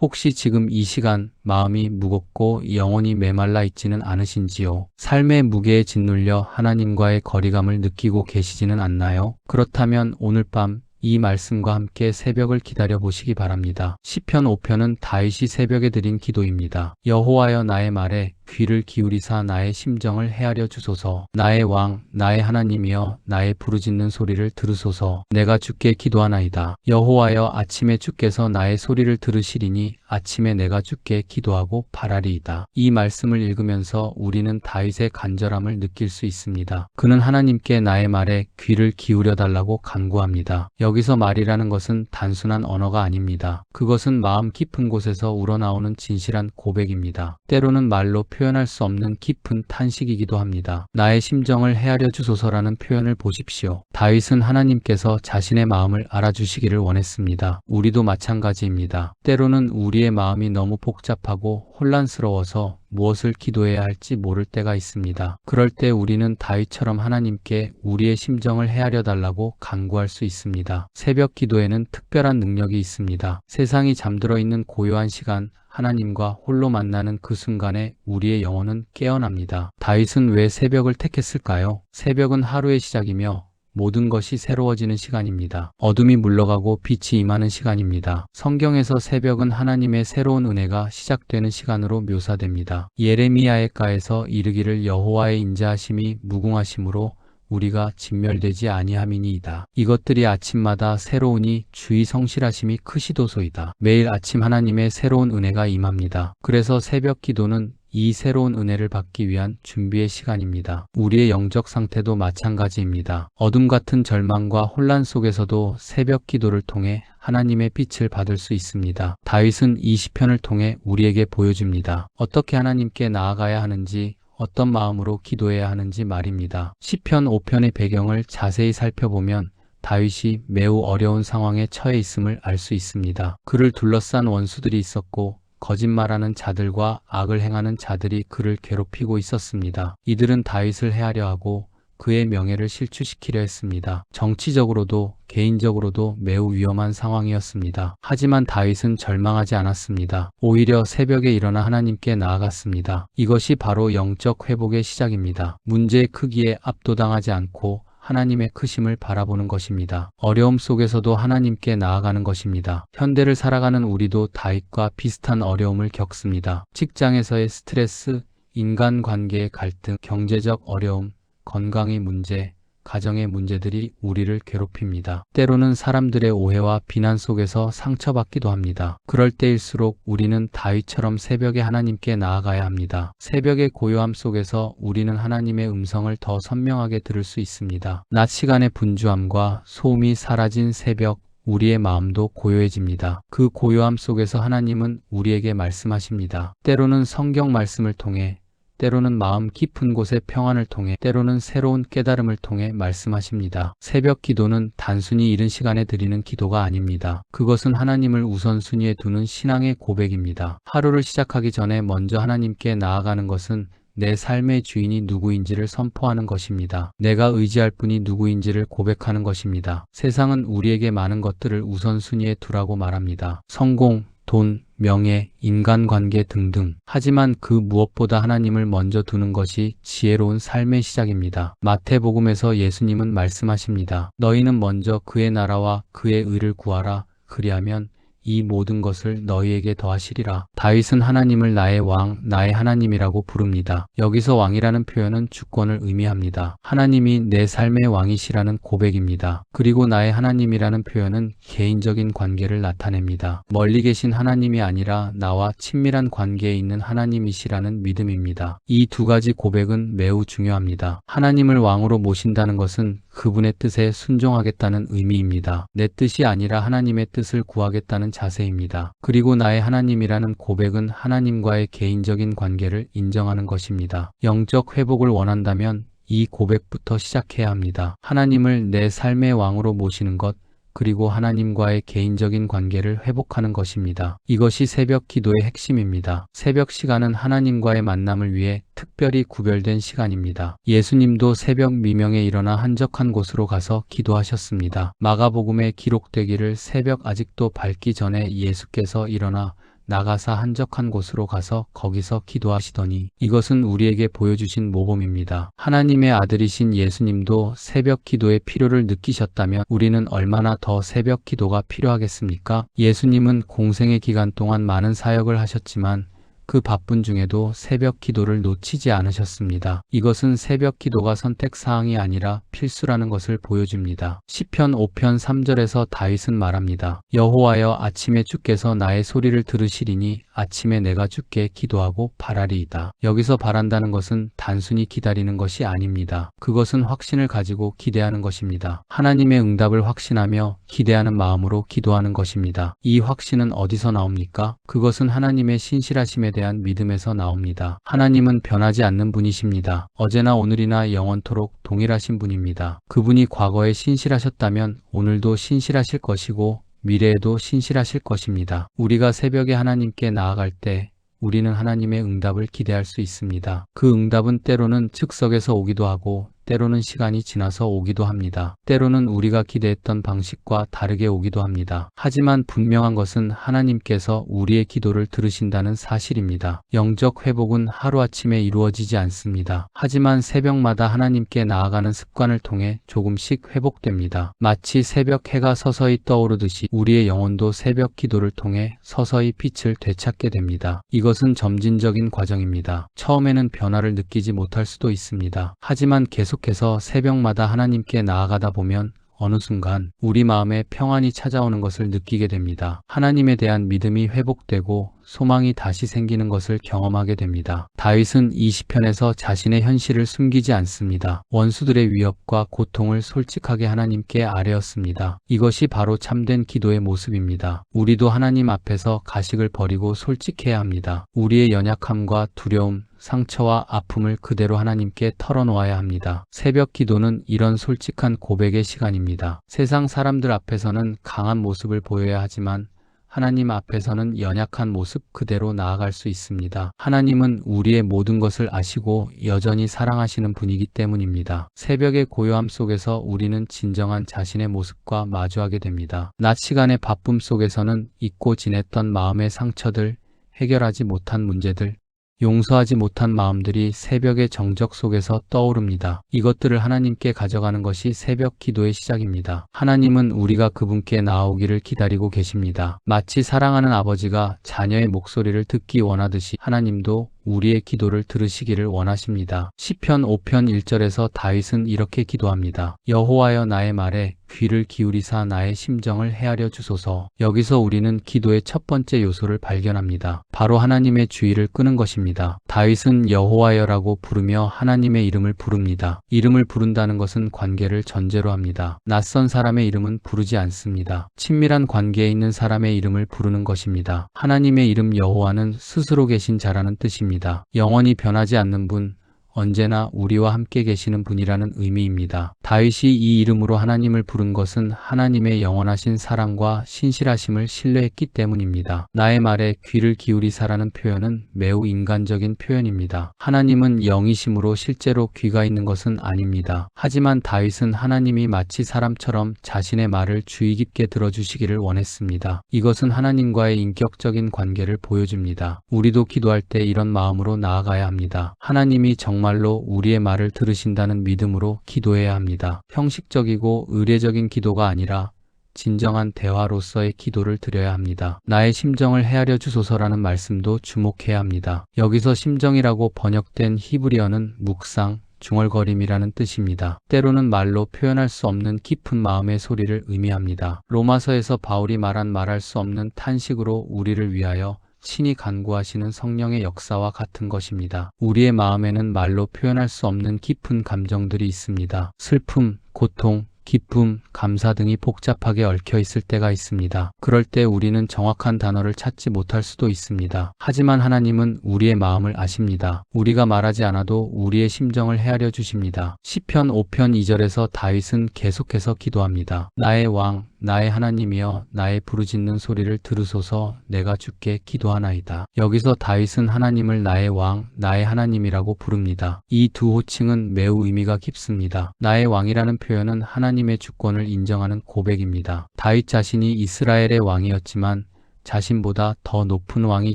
혹시 지금 이 시간 마음이 무겁고 영혼이 메말라 있지는 않으신지요? 삶의 무게에 짓눌려 하나님과의 거리감을 느끼고 계시지는 않나요? 그렇다면 오늘 밤 이 말씀과 함께 새벽을 기다려 보시기 바랍니다. 시편 5편은 다윗이 새벽에 드린 기도입니다. 여호와여 나의 말에 귀를 기울이사 나의 심정을 헤아려 주소서. 나의 왕, 나의 하나님이여 나의 부르짖는 소리를 들으소서. 내가 주께 기도하나이다. 여호와여 아침에 주께서 나의 소리를 들으시리니 아침에 내가 주께 기도하고 바라리이다. 이 말씀을 읽으면서 우리는 다윗의 간절함을 느낄 수 있습니다. 그는 하나님께 나의 말에 귀를 기울여 달라고 간구합니다. 여기서 말이라는 것은 단순한 언어가 아닙니다. 그것은 마음 깊은 곳에서 우러나오는 진실한 고백입니다. 때로는 말로 표현할 수 없는 깊은 탄식이기도 합니다. 나의 심정을 헤아려 주소서라는 표현을 보십시오. 다윗은 하나님께서 자신의 마음을 알아주시기를 원했습니다. 우리도 마찬가지입니다. 때로는 우리의 마음이 너무 복잡하고 혼란스러워서 무엇을 기도해야 할지 모를 때가 있습니다. 그럴 때 우리는 다윗처럼 하나님께 우리의 심정을 헤아려 달라고 간구할 수 있습니다. 새벽 기도에는 특별한 능력이 있습니다. 세상이 잠들어 있는 고요한 시간, 하나님과 홀로 만나는 그 순간에 우리의 영혼은 깨어납니다. 다윗은 왜 새벽을 택했을까요? 새벽은 하루의 시작이며 모든 것이 새로워지는 시간입니다. 어둠이 물러가고 빛이 임하는 시간입니다. 성경에서 새벽은 하나님의 새로운 은혜가 시작되는 시간으로 묘사됩니다. 예레미야의 가에서 이르기를 여호와의 인자하심이 무궁하심으로 우리가 진멸되지 아니함이니이다. 이것들이 아침마다 새로우니 주의 성실하심이 크시도소이다. 매일 아침 하나님의 새로운 은혜가 임합니다. 그래서 새벽 기도는 이 새로운 은혜를 받기 위한 준비의 시간입니다. 우리의 영적 상태도 마찬가지입니다. 어둠 같은 절망과 혼란 속에서도 새벽 기도를 통해 하나님의 빛을 받을 수 있습니다. 다윗은 이 시편을 통해 우리에게 보여줍니다. 어떻게 하나님께 나아가야 하는지, 어떤 마음으로 기도해야 하는지 말입니다. 시편 5편의 배경을 자세히 살펴보면 다윗이 매우 어려운 상황에 처해 있음을 알 수 있습니다. 그를 둘러싼 원수들이 있었고 거짓말하는 자들과 악을 행하는 자들이 그를 괴롭히고 있었습니다. 이들은 다윗을 해하려 하고 그의 명예를 실추시키려 했습니다. 정치적으로도 개인적으로도 매우 위험한 상황이었습니다. 하지만 다윗은 절망하지 않았습니다. 오히려 새벽에 일어나 하나님께 나아갔습니다. 이것이 바로 영적 회복의 시작입니다. 문제의 크기에 압도당하지 않고 하나님의 크심을 바라보는 것입니다. 어려움 속에서도 하나님께 나아가는 것입니다. 현대를 살아가는 우리도 다윗과 비슷한 어려움을 겪습니다. 직장에서의 스트레스, 인간관계의 갈등, 경제적 어려움, 건강의 문제, 가정의 문제들이 우리를 괴롭힙니다. 때로는 사람들의 오해와 비난 속에서 상처받기도 합니다. 그럴 때일수록 우리는 다윗처럼 새벽에 하나님께 나아가야 합니다. 새벽의 고요함 속에서 우리는 하나님의 음성을 더 선명하게 들을 수 있습니다. 낮 시간의 분주함과 소음이 사라진 새벽, 우리의 마음도 고요해집니다. 그 고요함 속에서 하나님은 우리에게 말씀하십니다. 때로는 성경 말씀을 통해, 때로는 마음 깊은 곳의 평안을 통해, 때로는 새로운 깨달음을 통해 말씀하십니다. 새벽 기도는 단순히 이른 시간에 드리는 기도가 아닙니다. 그것은 하나님을 우선순위에 두는 신앙의 고백입니다. 하루를 시작하기 전에 먼저 하나님께 나아가는 것은 내 삶의 주인이 누구인지를 선포하는 것입니다. 내가 의지할 분이 누구인지를 고백하는 것입니다. 세상은 우리에게 많은 것들을 우선순위에 두라고 말합니다. 성공, 돈, 명예, 인간관계 등등. 하지만 그 무엇보다 하나님을 먼저 두는 것이 지혜로운 삶의 시작입니다. 마태복음에서 예수님은 말씀하십니다. 너희는 먼저 그의 나라와 그의 의를 구하라. 그리하면 이 모든 것을 너희에게 더하시리라. 다윗은 하나님을 나의 왕, 나의 하나님이라고 부릅니다. 여기서 왕이라는 표현은 주권을 의미합니다. 하나님이 내 삶의 왕이시라는 고백입니다. 그리고 나의 하나님이라는 표현은 개인적인 관계를 나타냅니다. 멀리 계신 하나님이 아니라 나와 친밀한 관계에 있는 하나님이시라는 믿음입니다. 이 두 가지 고백은 매우 중요합니다. 하나님을 왕으로 모신다는 것은 그분의 뜻에 순종하겠다는 의미입니다. 내 뜻이 아니라 하나님의 뜻을 구하겠다는 자세입니다. 그리고 나의 하나님이라는 고백은 하나님과의 개인적인 관계를 인정하는 것입니다. 영적 회복을 원한다면 이 고백부터 시작해야 합니다. 하나님을 내 삶의 왕으로 모시는 것, 그리고 하나님과의 개인적인 관계를 회복하는 것입니다. 이것이 새벽 기도의 핵심입니다. 새벽 시간은 하나님과의 만남을 위해 특별히 구별된 시간입니다. 예수님도 새벽 미명에 일어나 한적한 곳으로 가서 기도하셨습니다. 마가복음에 기록되기를 새벽 아직도 밝기 전에 예수께서 일어나 나가사 한적한 곳으로 가서 거기서 기도하시더니 이것은 우리에게 보여주신 모범입니다. 하나님의 아들이신 예수님도 새벽 기도의 필요를 느끼셨다면 우리는 얼마나 더 새벽 기도가 필요하겠습니까? 예수님은 공생의 기간 동안 많은 사역을 하셨지만 그 바쁜 중에도 새벽 기도를 놓치지 않으셨습니다. 이것은 새벽 기도가 선택사항이 아니라 필수라는 것을 보여줍니다. 시편 5편 3절에서 다윗은 말합니다. 여호와여 아침에 주께서 나의 소리를 들으시리니 아침에 내가 주께 기도하고 바라리이다. 여기서 바란다는 것은 단순히 기다리는 것이 아닙니다. 그것은 확신을 가지고 기대하는 것입니다. 하나님의 응답을 확신하며 기대하는 마음으로 기도하는 것입니다. 이 확신은 어디서 나옵니까? 그것은 하나님의 신실하심에 대한 믿음에서 나옵니다. 하나님은 변하지 않는 분이십니다. 어제나 오늘이나 영원토록 동일하신 분입니다. 그분이 과거에 신실하셨다면 오늘도 신실하실 것이고 미래에도 신실하실 것입니다. 우리가 새벽에 하나님께 나아갈 때 우리는 하나님의 응답을 기대할 수 있습니다. 그 응답은 때로는 즉석에서 오기도 하고 때로는 시간이 지나서 오기도 합니다. 때로는 우리가 기대했던 방식과 다르게 오기도 합니다. 하지만 분명한 것은 하나님께서 우리의 기도를 들으신다는 사실입니다. 영적 회복은 하루아침에 이루어지지 않습니다. 하지만 새벽마다 하나님께 나아가는 습관을 통해 조금씩 회복됩니다. 마치 새벽 해가 서서히 떠오르듯이 우리의 영혼도 새벽 기도를 통해 서서히 빛을 되찾게 됩니다. 이것은 점진적인 과정입니다. 처음에는 변화를 느끼지 못할 수도 있습니다. 하지만 계속해서 새벽마다 하나님께 나아가다 보면 어느 순간 우리 마음에 평안이 찾아오는 것을 느끼게 됩니다. 하나님에 대한 믿음이 회복되고 소망이 다시 생기는 것을 경험하게 됩니다. 다윗은 이 시편에서 자신의 현실을 숨기지 않습니다. 원수들의 위협과 고통을 솔직하게 하나님께 아뢰었습니다. 이것이 바로 참된 기도의 모습입니다. 우리도 하나님 앞에서 가식을 버리고 솔직해야 합니다. 우리의 연약함과 두려움, 상처와 아픔을 그대로 하나님께 털어놓아야 합니다. 새벽 기도는 이런 솔직한 고백의 시간입니다. 세상 사람들 앞에서는 강한 모습을 보여야 하지만 하나님 앞에서는 연약한 모습 그대로 나아갈 수 있습니다. 하나님은 우리의 모든 것을 아시고 여전히 사랑하시는 분이기 때문입니다. 새벽의 고요함 속에서 우리는 진정한 자신의 모습과 마주하게 됩니다. 낮 시간의 바쁨 속에서는 잊고 지냈던 마음의 상처들, 해결하지 못한 문제들, 용서하지 못한 마음들이 새벽의 정적 속에서 떠오릅니다. 이것들을 하나님께 가져가는 것이 새벽 기도의 시작입니다. 하나님은 우리가 그분께 나아오기를 기다리고 계십니다. 마치 사랑하는 아버지가 자녀의 목소리를 듣기 원하듯이 하나님도 우리의 기도를 들으시기를 원하십니다. 시편 5편 1절에서 다윗은 이렇게 기도합니다. 여호와여 나의 말에 귀를 기울이사 나의 심정을 헤아려 주소서. 여기서 우리는 기도의 첫 번째 요소를 발견합니다. 바로 하나님의 주의를 끄는 것입니다. 다윗은 여호와여라고 부르며 하나님의 이름을 부릅니다. 이름을 부른다는 것은 관계를 전제로 합니다. 낯선 사람의 이름은 부르지 않습니다. 친밀한 관계에 있는 사람의 이름을 부르는 것입니다. 하나님의 이름 여호와는 스스로 계신 자라는 뜻입니다. 영원히 변하지 않는 분, 언제나 우리와 함께 계시는 분이라는 의미입니다. 다윗이 이 이름으로 하나님을 부른 것은 하나님의 영원하신 사랑과 신실하심을 신뢰했기 때문입니다. 나의 말에 귀를 기울이사라는 표현은 매우 인간적인 표현입니다. 하나님은 영이심으로 실제로 귀가 있는 것은 아닙니다. 하지만 다윗은 하나님이 마치 사람처럼 자신의 말을 주의 깊게 들어주시기를 원했습니다. 이것은 하나님과의 인격적인 관계를 보여줍니다. 우리도 기도할 때 이런 마음으로 나아가야 합니다. 하나님이 정말로 우리의 말을 들으신다는 믿음으로 기도해야 합니다. 형식적이고 의례적인 기도가 아니라 진정한 대화로서의 기도를 드려야 합니다. 나의 심정을 헤아려 주소서라는 말씀도 주목해야 합니다. 여기서 심정이라고 번역된 히브리어는 묵상, 중얼거림이라는 뜻입니다. 때로는 말로 표현할 수 없는 깊은 마음의 소리를 의미합니다. 로마서에서 바울이 말할 수 없는 탄식으로 우리를 위하여 친히 간구하시는 성령의 역사와 같은 것입니다. 우리의 마음에는 말로 표현할 수 없는 깊은 감정들이 있습니다. 슬픔, 고통, 기쁨, 감사 등이 복잡하게 얽혀 있을 때가 있습니다. 그럴 때 우리는 정확한 단어를 찾지 못할 수도 있습니다. 하지만 하나님은 우리의 마음을 아십니다. 우리가 말하지 않아도 우리의 심정을 헤아려 주십니다. 시편 5편 2절에서 다윗은 계속해서 기도합니다. 나의 왕, 나의 하나님이여 나의 부르짖는 소리를 들으소서. 내가 주께 기도하나이다. 여기서 다윗은 하나님을 나의 왕, 나의 하나님이라고 부릅니다. 이 두 호칭은 매우 의미가 깊습니다. 나의 왕이라는 표현은 하나님의 주권을 인정하는 고백입니다. 다윗 자신이 이스라엘의 왕이었지만 자신보다 더 높은 왕이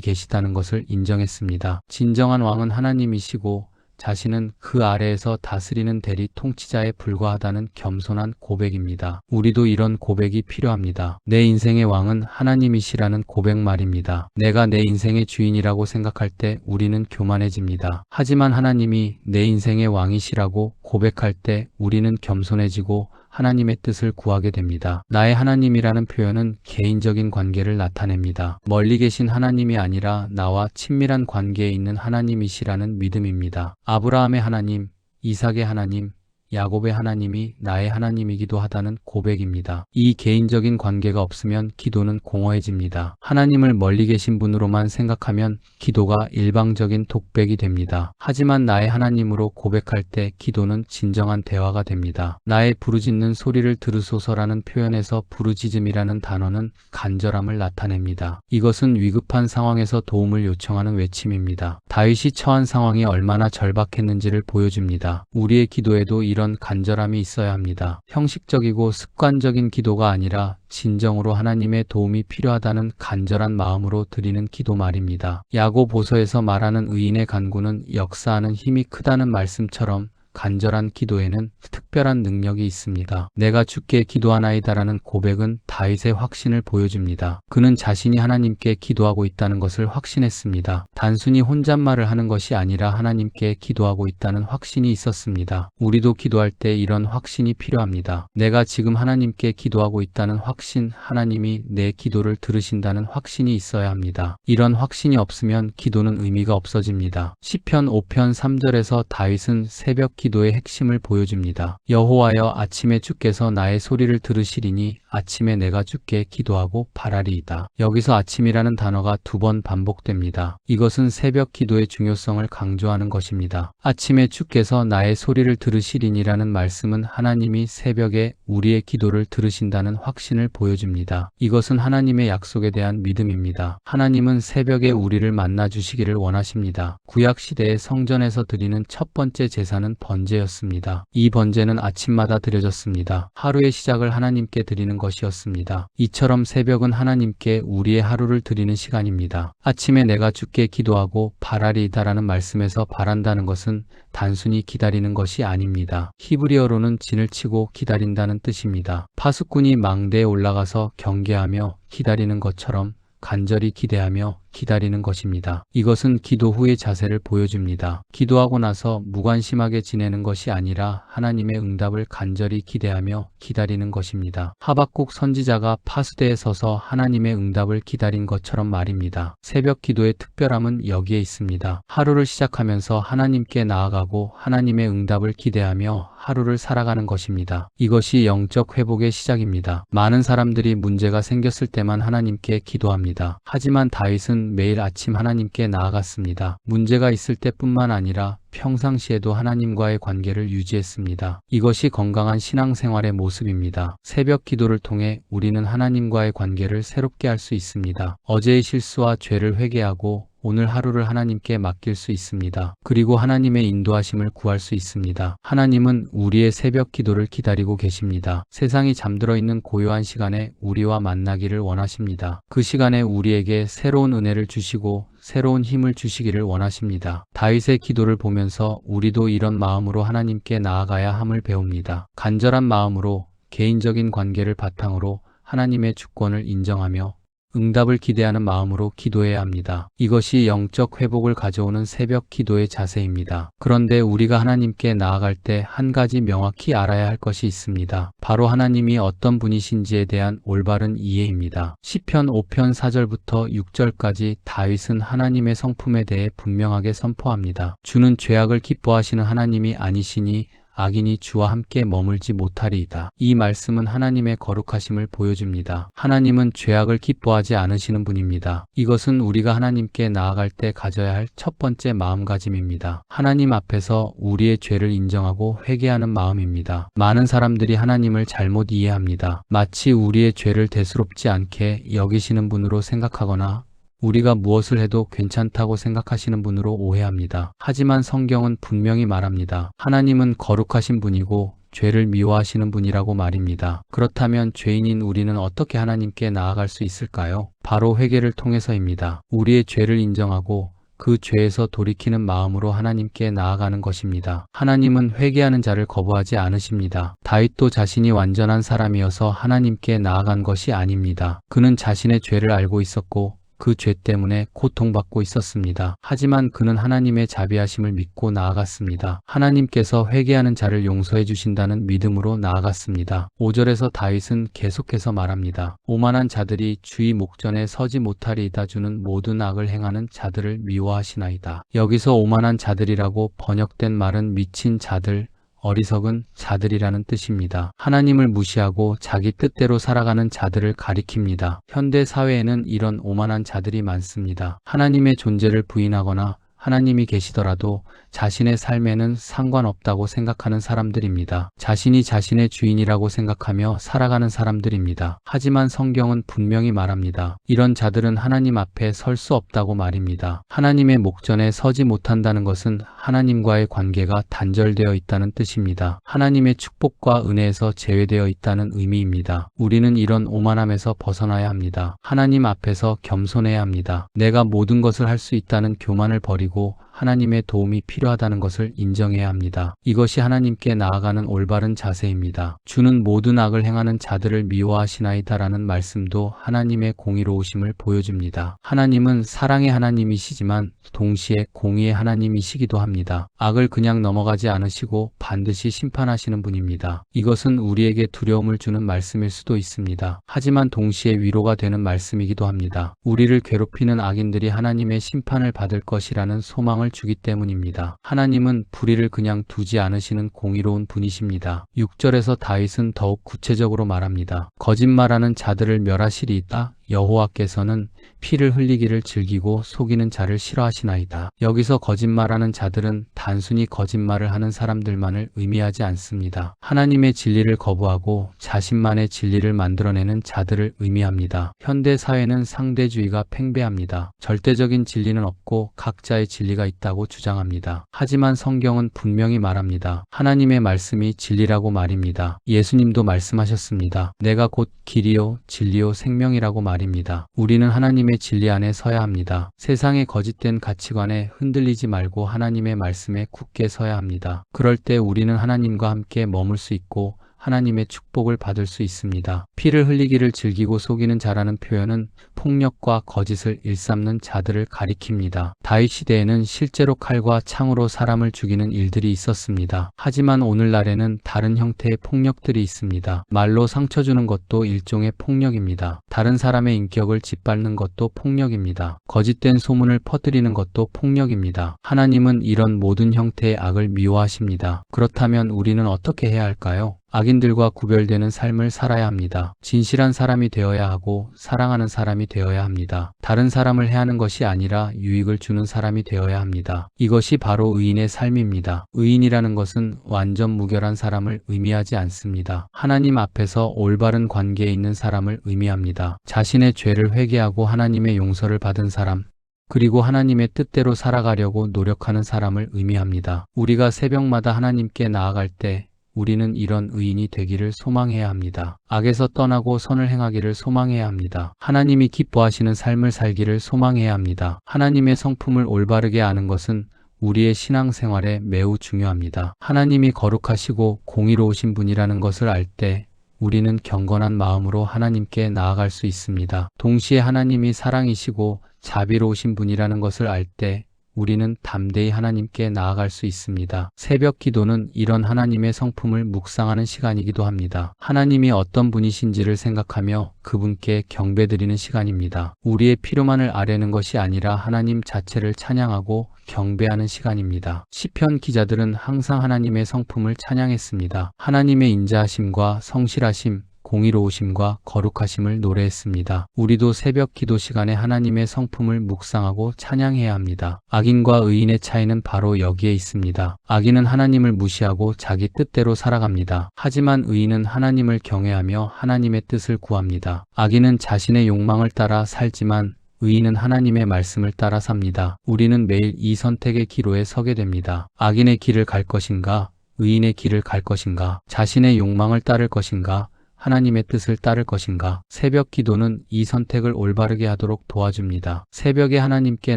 계시다는 것을 인정했습니다. 진정한 왕은 하나님이시고 자신은 그 아래에서 다스리는 대리 통치자에 불과하다는 겸손한 고백입니다. 우리도 이런 고백이 필요합니다. 내 인생의 왕은 하나님이시라는 고백 말입니다. 내가 내 인생의 주인이라고 생각할 때 우리는 교만해집니다. 하지만 하나님이 내 인생의 왕이시라고 고백할 때 우리는 겸손해지고 하나님의 뜻을 구하게 됩니다. 나의 하나님이라는 표현은 개인적인 관계를 나타냅니다. 멀리 계신 하나님이 아니라 나와 친밀한 관계에 있는 하나님이시라는 믿음입니다. 아브라함의 하나님, 이삭의 하나님, 야곱의 하나님이 나의 하나님이기도 하다는 고백입니다. 이 개인적인 관계가 없으면 기도는 공허해집니다. 하나님을 멀리 계신 분으로만 생각하면 기도가 일방적인 독백이 됩니다. 하지만 나의 하나님으로 고백할 때 기도는 진정한 대화가 됩니다. 나의 부르짖는 소리를 들으소서라는 표현에서 부르짖음이라는 단어는 간절함을 나타냅니다. 이것은 위급한 상황에서 도움을 요청하는 외침입니다. 다윗이 처한 상황이 얼마나 절박했는지를 보여줍니다. 우리의 기도에도 이런 간절함이 있어야 합니다. 형식적이고 습관적인 기도가 아니라 진정으로 하나님의 도움이 필요하다는 간절한 마음으로 드리는 기도 말입니다. 야고보서에서 말하는 의인의 간구는 역사하는 힘이 크다는 말씀처럼 간절한 기도에는 특별한 능력이 있습니다. 내가 주께 기도하나이다라는 고백은 다윗의 확신을 보여줍니다. 그는 자신이 하나님께 기도하고 있다는 것을 확신했습니다. 단순히 혼잣말을 하는 것이 아니라 하나님께 기도하고 있다는 확신이 있었습니다. 우리도 기도할 때 이런 확신이 필요합니다. 내가 지금 하나님께 기도하고 있다는 확신, 하나님이 내 기도를 들으신다는 확신이 있어야 합니다. 이런 확신이 없으면 기도는 의미가 없어집니다. 시편 5편 3절에서 다윗은 새벽 기도의 핵심을 보여줍니다. 여호와여, 아침에 주께서 나의 소리를 들으시리니 아침에 내가 주께 기도하고 바라리이다. 여기서 아침이라는 단어가 2번 반복됩니다. 이것은 새벽 기도의 중요성을 강조하는 것입니다. 아침에 주께서 나의 소리를 들으시리니라는 말씀은 하나님이 새벽에 우리의 기도를 들으신다는 확신을 보여줍니다. 이것은 하나님의 약속에 대한 믿음입니다. 하나님은 새벽에 우리를 만나 주시기를 원하십니다. 구약 시대의 성전에서 드리는 첫 번째 제사는 번제였습니다. 이 번제는 아침마다 드려졌습니다. 하루의 시작을 하나님께 드리는 것이었습니다. 이처럼 새벽은 하나님께 우리의 하루를 드리는 시간입니다. 아침에 내가 주께 기도하고 바라리이다라는 말씀에서 바란다는 것은 단순히 기다리는 것이 아닙니다. 히브리어로는 진을 치고 기다린다는 뜻입니다. 파수꾼이 망대에 올라가서 경계하며 기다리는 것처럼 간절히 기대하며 기다리는 것입니다. 이것은 기도 후의 자세를 보여줍니다. 기도하고 나서 무관심하게 지내는 것이 아니라 하나님의 응답을 간절히 기대하며 기다리는 것입니다. 하박국 선지자가 파수대에 서서 하나님의 응답을 기다린 것처럼 말입니다. 새벽 기도의 특별함은 여기에 있습니다. 하루를 시작하면서 하나님께 나아가고 하나님의 응답을 기대하며 하루를 살아가는 것입니다. 이것이 영적 회복의 시작입니다. 많은 사람들이 문제가 생겼을 때만 하나님께 기도합니다. 하지만 다윗은 매일 아침 하나님께 나아갔습니다. 문제가 있을 때뿐만 아니라 평상시에도 하나님과의 관계를 유지했습니다. 이것이 건강한 신앙생활의 모습입니다. 새벽 기도를 통해 우리는 하나님과의 관계를 새롭게 할 수 있습니다. 어제의 실수와 죄를 회개하고 오늘 하루를 하나님께 맡길 수 있습니다. 그리고 하나님의 인도하심을 구할 수 있습니다. 하나님은 우리의 새벽 기도를 기다리고 계십니다. 세상이 잠들어 있는 고요한 시간에 우리와 만나기를 원하십니다. 그 시간에 우리에게 새로운 은혜를 주시고 새로운 힘을 주시기를 원하십니다. 다윗의 기도를 보면서 우리도 이런 마음으로 하나님께 나아가야 함을 배웁니다. 간절한 마음으로 개인적인 관계를 바탕으로 하나님의 주권을 인정하며 응답을 기대하는 마음으로 기도해야 합니다. 이것이 영적 회복을 가져오는 새벽 기도의 자세입니다. 그런데 우리가 하나님께 나아갈 때 한 가지 명확히 알아야 할 것이 있습니다. 바로 하나님이 어떤 분이신지에 대한 올바른 이해입니다. 시편 5편 4절부터 6절까지 다윗은 하나님의 성품에 대해 분명하게 선포합니다. 주는 죄악을 기뻐하시는 하나님이 아니시니 악인이 주와 함께 머물지 못하리이다. 이 말씀은 하나님의 거룩하심을 보여줍니다. 하나님은 죄악을 기뻐하지 않으시는 분입니다. 이것은 우리가 하나님께 나아갈 때 가져야 할 첫 번째 마음가짐입니다. 하나님 앞에서 우리의 죄를 인정하고 회개하는 마음입니다. 많은 사람들이 하나님을 잘못 이해합니다. 마치 우리의 죄를 대수롭지 않게 여기시는 분으로 생각하거나 우리가 무엇을 해도 괜찮다고 생각하시는 분으로 오해합니다. 하지만 성경은 분명히 말합니다. 하나님은 거룩하신 분이고 죄를 미워하시는 분이라고 말입니다. 그렇다면 죄인인 우리는 어떻게 하나님께 나아갈 수 있을까요? 바로 회개를 통해서입니다. 우리의 죄를 인정하고 그 죄에서 돌이키는 마음으로 하나님께 나아가는 것입니다. 하나님은 회개하는 자를 거부하지 않으십니다. 다윗도 자신이 완전한 사람이어서 하나님께 나아간 것이 아닙니다. 그는 자신의 죄를 알고 있었고 그 죄 때문에 고통받고 있었습니다. 하지만 그는 하나님의 자비하심을 믿고 나아갔습니다. 하나님께서 회개하는 자를 용서해 주신다는 믿음으로 나아갔습니다. 5절에서 다윗은 계속해서 말합니다. 오만한 자들이 주의 목전에 서지 못하리이다. 주는 모든 악을 행하는 자들을 미워하시나이다. 여기서 오만한 자들이라고 번역된 말은 미친 자들, 어리석은 자들이라는 뜻입니다. 하나님을 무시하고 자기 뜻대로 살아가는 자들을 가리킵니다. 현대 사회에는 이런 오만한 자들이 많습니다. 하나님의 존재를 부인하거나 하나님이 계시더라도 자신의 삶에는 상관없다고 생각하는 사람들입니다. 자신이 자신의 주인이라고 생각하며 살아가는 사람들입니다. 하지만 성경은 분명히 말합니다. 이런 자들은 하나님 앞에 설 수 없다고 말입니다. 하나님의 목전에 서지 못한다는 것은 하나님과의 관계가 단절되어 있다는 뜻입니다. 하나님의 축복과 은혜에서 제외되어 있다는 의미입니다. 우리는 이런 오만함에서 벗어나야 합니다. 하나님 앞에서 겸손해야 합니다. 내가 모든 것을 할 수 있다는 교만을 버리고 하나님의 도움이 필요하다는 것을 인정해야 합니다. 이것이 하나님께 나아가는 올바른 자세입니다. 주는 모든 악을 행하는 자들을 미워하시나이다라는 말씀도 하나님의 공의로우심을 보여줍니다. 하나님은 사랑의 하나님이시지만 동시에 공의의 하나님이시기도 합니다. 악을 그냥 넘어가지 않으시고 반드시 심판하시는 분입니다. 이것은 우리에게 두려움을 주는 말씀일 수도 있습니다. 하지만 동시에 위로가 되는 말씀이기도 합니다. 우리를 괴롭히는 악인들이 하나님의 심판을 받을 것이라는 소망을 주기 때문입니다. 하나님은 불의를 그냥 두지 않으시는 공의로운 분이십니다. 6절에서 다윗은 더욱 구체적으로 말합니다. 거짓말하는 자들을 멸하시리이다. 여호와께서는 피를 흘리기를 즐기고 속이는 자를 싫어하시나이다. 여기서 거짓말하는 자들은 단순히 거짓말을 하는 사람들만을 의미하지 않습니다. 하나님의 진리를 거부하고 자신만의 진리를 만들어내는 자들을 의미합니다. 현대 사회는 상대주의가 팽배합니다. 절대적인 진리는 없고 각자의 진리가 있다고 주장합니다. 하지만 성경은 분명히 말합니다. 하나님의 말씀이 진리라고 말입니다. 예수님도 말씀하셨습니다. 내가 곧 길이요 진리요 생명이라고 말입니다. 우리는 하나님의 진리 안에 서야 합니다. 세상의 거짓된 가치관에 흔들리지 말고 하나님의 말씀에 굳게 서야 합니다. 그럴 때 우리는 하나님과 함께 머물 수 있고 하나님의 축복을 받을 수 있습니다. 피를 흘리기를 즐기고 속이는 자라는 표현은 폭력과 거짓을 일삼는 자들을 가리킵니다. 다윗 시대에는 실제로 칼과 창으로 사람을 죽이는 일들이 있었습니다. 하지만 오늘날에는 다른 형태의 폭력들이 있습니다. 말로 상처 주는 것도 일종의 폭력입니다. 다른 사람의 인격을 짓밟는 것도 폭력입니다. 거짓된 소문을 퍼뜨리는 것도 폭력입니다. 하나님은 이런 모든 형태의 악을 미워하십니다. 그렇다면 우리는 어떻게 해야 할까요? 악인들과 구별되는 삶을 살아야 합니다. 진실한 사람이 되어야 하고 사랑하는 사람이 되어야 합니다. 다른 사람을 해하는 것이 아니라 유익을 주는 사람이 되어야 합니다. 이것이 바로 의인의 삶입니다. 의인이라는 것은 완전 무결한 사람을 의미하지 않습니다. 하나님 앞에서 올바른 관계에 있는 사람을 의미합니다. 자신의 죄를 회개하고 하나님의 용서를 받은 사람, 그리고 하나님의 뜻대로 살아가려고 노력하는 사람을 의미합니다. 우리가 새벽마다 하나님께 나아갈 때 우리는 이런 의인이 되기를 소망해야 합니다. 악에서 떠나고 선을 행하기를 소망해야 합니다. 하나님이 기뻐하시는 삶을 살기를 소망해야 합니다. 하나님의 성품을 올바르게 아는 것은 우리의 신앙생활에 매우 중요합니다. 하나님이 거룩하시고 공의로우신 분이라는 것을 알 때 우리는 경건한 마음으로 하나님께 나아갈 수 있습니다. 동시에 하나님이 사랑이시고 자비로우신 분이라는 것을 알 때 우리는 담대히 하나님께 나아갈 수 있습니다. 새벽 기도는 이런 하나님의 성품을 묵상하는 시간이기도 합니다. 하나님이 어떤 분이신지를 생각하며 그분께 경배드리는 시간입니다. 우리의 필요만을 아뢰는 것이 아니라 하나님 자체를 찬양하고 경배하는 시간입니다. 시편 기자들은 항상 하나님의 성품을 찬양했습니다. 하나님의 인자하심과 성실하심, 공의로우심과 거룩하심을 노래했습니다. 우리도 새벽 기도 시간에 하나님의 성품을 묵상하고 찬양해야 합니다. 악인과 의인의 차이는 바로 여기에 있습니다. 악인은 하나님을 무시하고 자기 뜻대로 살아갑니다. 하지만 의인은 하나님을 경외하며 하나님의 뜻을 구합니다. 악인은 자신의 욕망을 따라 살지만 의인은 하나님의 말씀을 따라 삽니다. 우리는 매일 이 선택의 기로에 서게 됩니다. 악인의 길을 갈 것인가? 의인의 길을 갈 것인가? 자신의 욕망을 따를 것인가? 하나님의 뜻을 따를 것인가? 새벽 기도는 이 선택을 올바르게 하도록 도와줍니다. 새벽에 하나님께